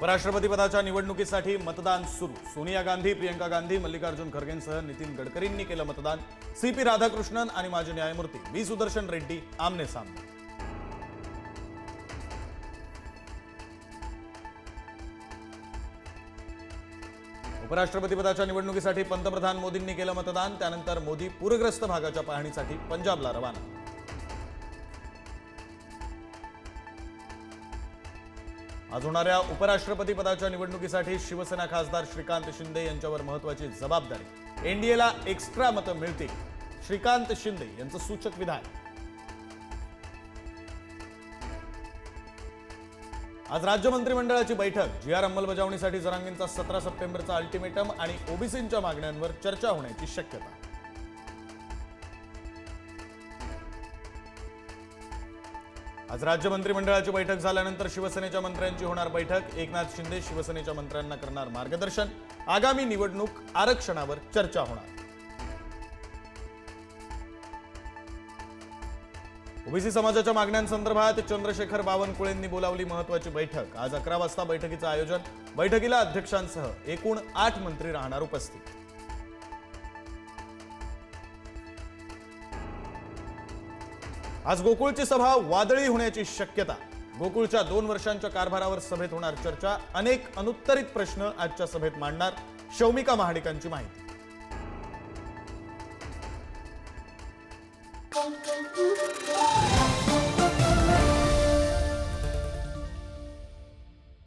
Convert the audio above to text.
उपराष्ट्रपती पदाच्या निवडणुकीसाठी मतदान सुरू। सोनिया गांधी, प्रियंका गांधी, मल्लिकार्जुन खरगेंसह नितीन गडकरींनी केलं मतदान। सीपी राधाकृष्णन आणि माजी न्यायमूर्ती बी सुदर्शन रेड्डी आमने सामने। उपराष्ट्रपती पदाच्या निवडणुकीसाठी पंतप्रधान मोदींनी केलं मतदान। त्यानंतर मोदी पूरग्रस्त भागाच्या पाहणीसाठी पंजाबला रवाना। आज होणाऱ्या उपराष्ट्रपती पदाच्या निवडणुकीसाठी शिवसेना खासदार श्रीकांत शिंदे यांच्यावर महत्त्वाची जबाबदारी। एनडीएला एक्स्ट्रा मतं मिळतील, श्रीकांत शिंदे यांचं सूचक विधान। आज राज्य मंत्रिमंडळाची बैठक। जीआर अंमलबजावणीसाठी जरांगेंचा 17 सप्टेंबरचा अल्टिमेटम आणि ओबीसींच्या मागण्यांवर चर्चा होण्याची शक्यता। आज राज्य मंत्रिमंडळाची बैठक झाल्यानंतर शिवसेनेच्या मंत्र्यांची होणार बैठक। एकनाथ शिंदे शिवसेनेच्या मंत्र्यांना करणार मार्गदर्शन। आगामी निवडणूक आरक्षणावर चर्चा होणार। ओबीसी समाजाच्या मागण्यांसंदर्भात चंद्रशेखर बावनकुळेंनी बोलावली महत्त्वाची बैठक। आज 11 वाजता बैठकीचं आयोजन। बैठकीला अध्यक्षांसह एकूण 8 मंत्री राहणार उपस्थित। आज गोकुळची सभा वादळी होण्याची शक्यता। गोकुळच्या 2 वर्षांच्या कारभारावर सभेत होणार चर्चा। अनेक अनुत्तरित प्रश्न आजच्या सभेत मांडणार शौमिका महाडिकांची माहिती।